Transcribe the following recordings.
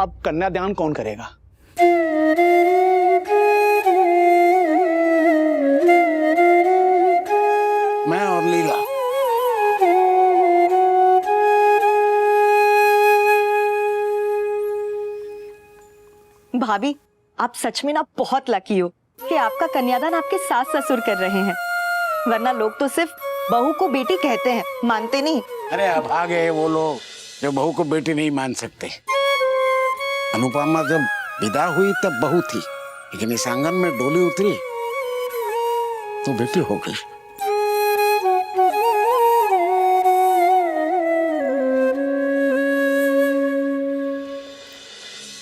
अब कन्यादान कौन करेगा? मैं और लीला। भाभी, आप सच में ना बहुत लकी हो कि आपका कन्यादान आपके सास ससुर कर रहे हैं, वरना लोग तो सिर्फ बहू को बेटी कहते हैं, मानते नहीं। अरे अब आ गए वो लोग जो बहू को बेटी नहीं मान सकते। अनुपमा जब विदा हुई तब बहू थी, लेकिन इस आंगन में डोली उतरी तो बेटी हो गई।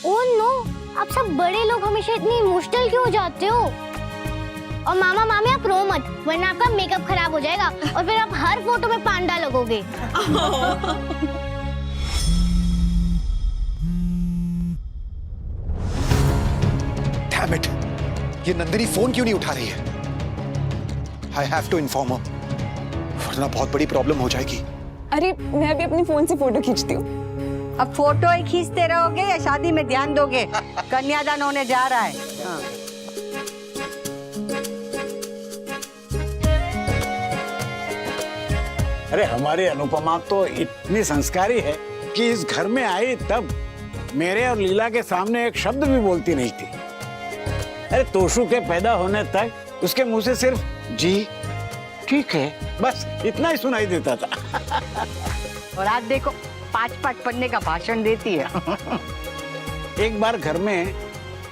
ओह नो, आप सब बड़े लोग हमेशा इतनी इमोशनल क्यों हो जाते हो? और मामा मामी आप रो मत, वरना आपका मेकअप खराब हो जाएगा और फिर आप हर फोटो में पांडा लगोगे। Damn it! ये नंदिनी फोन क्यों नहीं उठा रही है? I have to inform her, वरना बहुत बड़ी प्रॉब्लम हो जाएगी। अरे मैं अभी अपने फोन से फोटो खींचती हूँ। अब फोटो ही खींचते रहोगे या शादी में ध्यान दोगे? कन्यादान होने जा रहा है। हाँ। अरे हमारी अनुपमा तो इतनी संस्कारी है कि इस घर में आई तब मेरे और लीला के सामने एक शब्द भी बोलती नहीं थी। अरे तोशु के पैदा होने तक उसके मुंह से सिर्फ जी ठीक है बस इतना ही सुनाई देता था। और आज देखो 5 पन्ने का भाषण देती है। एक बार घर में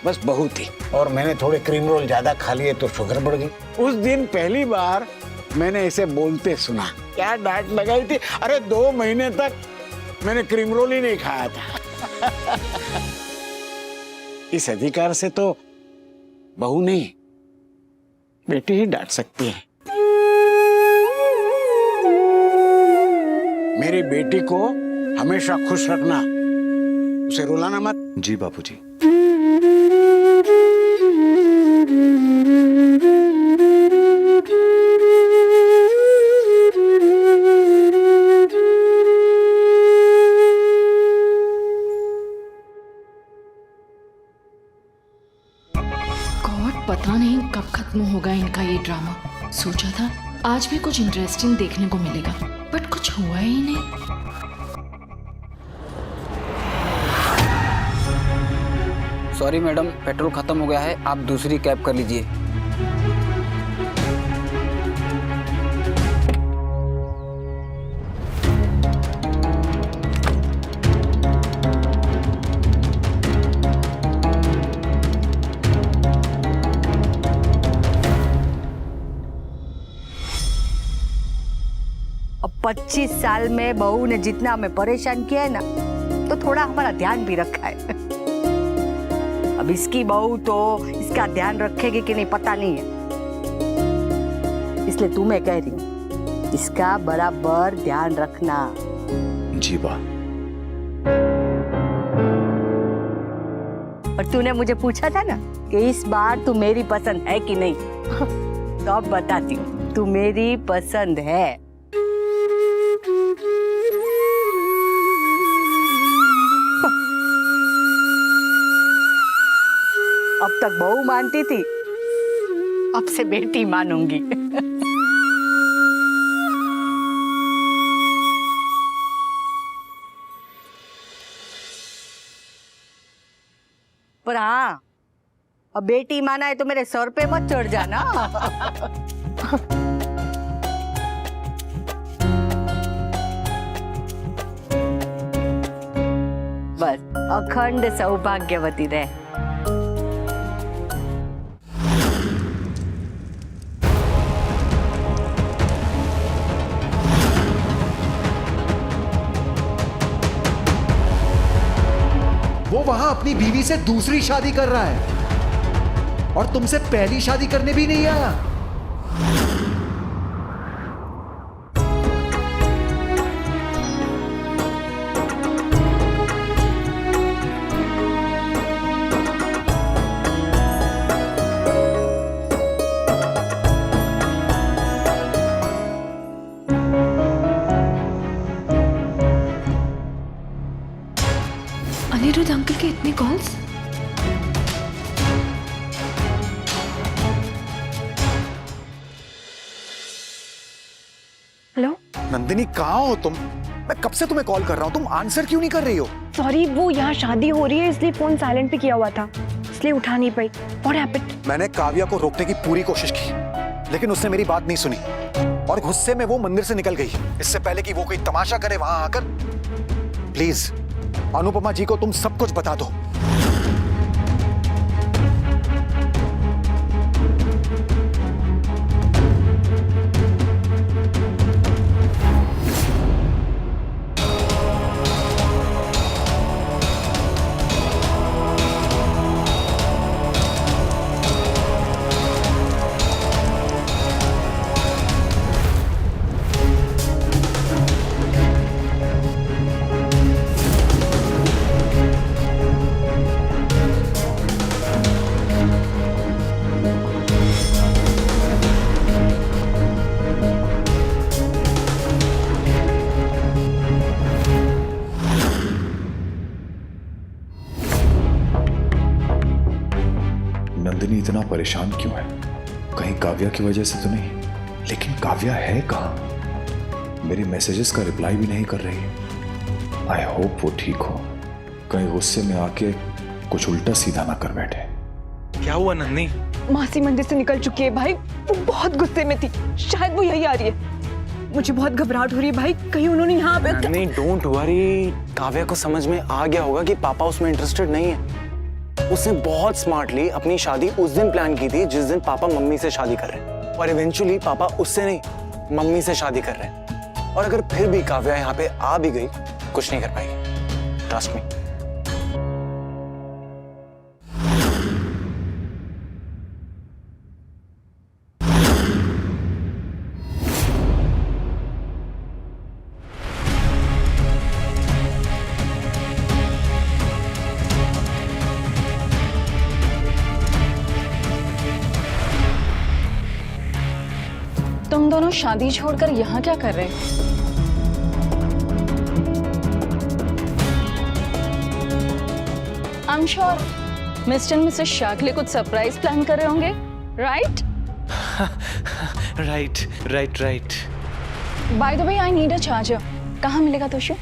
बस बहू थी और मैंने थोड़े क्रीम रोल ज्यादा खा लिए तो शुगर बढ़ गई। उस दिन पहली बार मैंने इसे बोलते सुना। क्या डांट लगाई थी। अरे 2 महीने तक मैंने क्रीम रोल ही नहीं खाया था। इस अधिकार से तो बहू नहीं बेटी ही डांट सकती है। मेरी बेटी को हमेशा खुश रखना, उसे रुलाना मत। जी बापूजी। गॉड, पता नहीं कब खत्म होगा इनका ये ड्रामा। सोचा था आज भी कुछ इंटरेस्टिंग देखने को मिलेगा, बट कुछ हुआ ही नहीं। सॉरी मैडम, पेट्रोल खत्म हो गया है, आप दूसरी कैब कर लीजिए। अब 25 साल में बहू ने जितना हमें परेशान किया है ना, तो थोड़ा हमारा ध्यान भी रखा है। अब इसकी बहू तो इसका ध्यान रखेगी कि नहीं पता नहीं है, इसलिए तुम्हें कह रही हूँ इसका बराबर ध्यान रखना। जी बा। और तूने मुझे पूछा था ना कि इस बार तू मेरी पसंद है कि नहीं, तो अब बताती हूँ तू मेरी पसंद है। अब तक बहू मानती थी, अब से बेटी मानूंगी। पर हाँ, अब बेटी माना है तो मेरे सर पे मत चढ़ जाना। बस अखंड सौभाग्यवती रहे। वो वहां अपनी बीवी से दूसरी शादी कर रहा है और तुमसे पहली शादी करने भी नहीं आया। अनिरुद्ध अंकल, अंकल के इतने कॉल्स? हेलो नंदिनी कहाँ हो तुम? मैं कब से तुम्हें कॉल कर रहा हूँ, तुम आंसर क्यों नहीं कर रही हो? सॉरी, वो यहाँ शादी हो रही है इसलिए फोन साइलेंट पे किया हुआ था, इसलिए उठा नहीं पाई। What happened? मैंने काव्या को रोकने की पूरी कोशिश की, लेकिन उसने मेरी बात नहीं सुनी और गुस्से में वो मंदिर से निकल गई, इससे पहले कि वो कोई तमाशा करे वहां आकर। प्लीज अनुपमा जी को तुम सब कुछ बता दो। नंदिनी इतना परेशान क्यों है? कहीं काव्या की वजह से तो नहीं? लेकिन काव्या है कहाँ? मेरे मैसेजेस का रिप्लाई भी नहीं कर रही है। आई होप वो ठीक हो, कहीं गुस्से में आके कुछ उल्टा सीधा ना कर बैठे। क्या हुआ नंदिनी? मासी मंदिर से निकल चुकी है भाई, वो बहुत गुस्से में थी, शायद वो यही आ रही है। मुझे बहुत घबराहट हो रही है भाई, कहीं उन्होंने यहाँ पे। नंदिनी डोंट वरी, काव्या को समझ में आ गया होगा कि पापा उसमें इंटरेस्टेड नहीं है। उसने बहुत स्मार्टली अपनी शादी उस दिन प्लान की थी जिस दिन पापा मम्मी से शादी कर रहे हैं, और इवेंचुअली पापा उससे नहीं मम्मी से शादी कर रहे हैं। और अगर फिर भी काव्या यहाँ पे आ भी गई, कुछ नहीं कर पाएगी, ट्रस्ट मी। तुम दोनों शादी छोड़कर यहाँ क्या कर रहे हो? I am sure Mr and Mrs शाकले कुछ सरप्राइज प्लान कर रहे होंगे, right? Right. By the way I need a charger, कहाँ मिलेगा तोशु?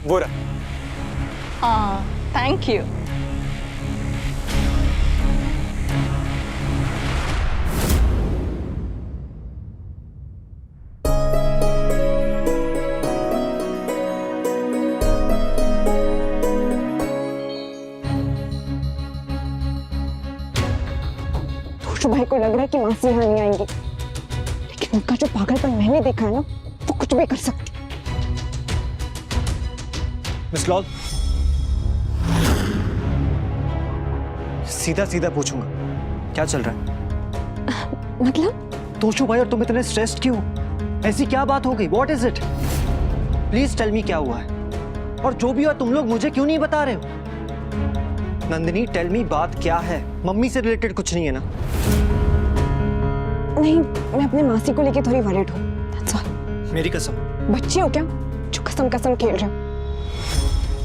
वो रहा। हाँ, थैंक यू। भाई को लग रहा है कि मासी यहाँ नहीं आएंगी, लेकिन उनका जो पागलपन मैंने देखा है ना, वो कुछ भी कर सकती। मिस लॉल, सीधा सीधा पूछूंगा, क्या चल रहा है? मतलब? तोशु भाई और तुम इतने स्ट्रेस्ड क्यों? ऐसी क्या बात हो गई? What is it? Please tell me क्या हुआ है, और जो भी हुआ तुम लोग मुझे क्यों नहीं बता रहे हो? नंदिनी टेल मी बात क्या है? मम्मी से रिलेटेड कुछ नहीं है ना? नहीं, मैं अपने मासी को लेके थोड़ी वरीड हूँ, that's all। मेरी कसम। बच्चे हो क्या जो कसम कसम खेल रहे हो?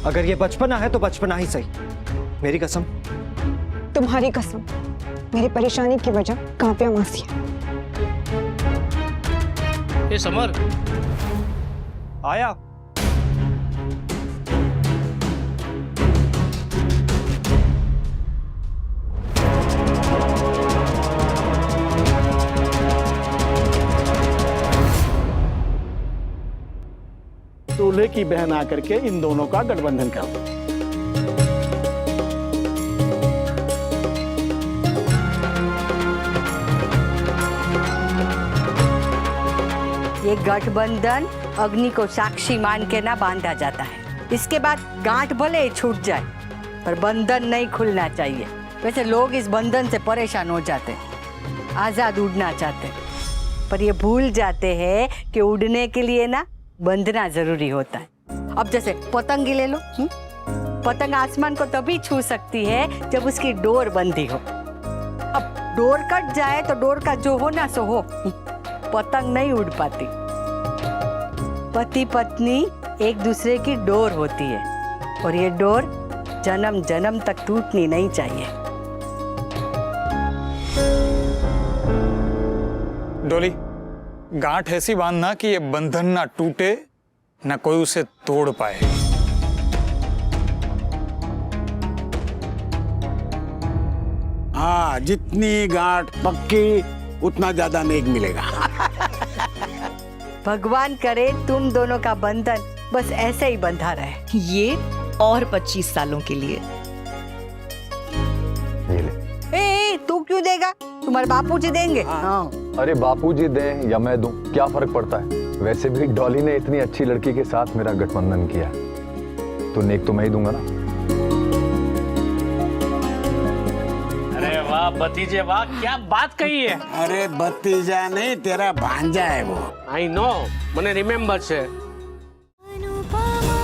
अगर ये बचपना है तो बचपना ही सही, मेरी कसम। तुम्हारी कसम, मेरी परेशानी की वजह काव्या मासी है। ये समर आया। दूल्हे की बहन आकर के इन दोनों का गठबंधन कर दो। ये गठबंधन अग्नि को साक्षी मान के ना बांधा जाता है। इसके बाद गांठ भले ही छूट जाए, पर बंधन नहीं खुलना चाहिए। वैसे लोग इस बंधन से परेशान हो जाते हैं, आजाद उड़ना चाहते हैं, पर ये भूल जाते हैं कि उड़ने के लिए ना बंधना जरूरी होता है। अब जैसे पतंग ही ले लो, पतंग आसमान को तभी छू सकती है जब उसकी डोर बंधी हो। अब डोर कट जाए तो डोर का जो हो ना सो हो, पतंग नहीं उड़ पाती। पति पत्नी एक दूसरे की डोर होती है, और ये डोर जन्म जन्म तक टूटनी नहीं चाहिए। डोली, गांठ ऐसी बांधना कि ये बंधन ना टूटे ना कोई उसे तोड़ पाए। हाँ, जितनी गांठ पक्की उतना ज्यादा नेक मिलेगा। भगवान करे तुम दोनों का बंधन बस ऐसे ही बंधा रहे। ये और 25 सालों के लिए। ए, तू क्यों देगा? तुम्हारे बापूजी देंगे। हाँ। अरे बापूजी दें या मैं दूं, क्या फर्क पड़ता है? वैसे भी डॉली ने इतनी अच्छी लड़की के साथ मेरा गठबंधन किया, तो नेक तो मैं ही दूंगा ना। अरे वाह भतीजे वाह, क्या बात कही है। अरे भतीजा नहीं, तेरा भांजा है वो। आई नो, મને રિમેમ્બર છે। अनुपमा।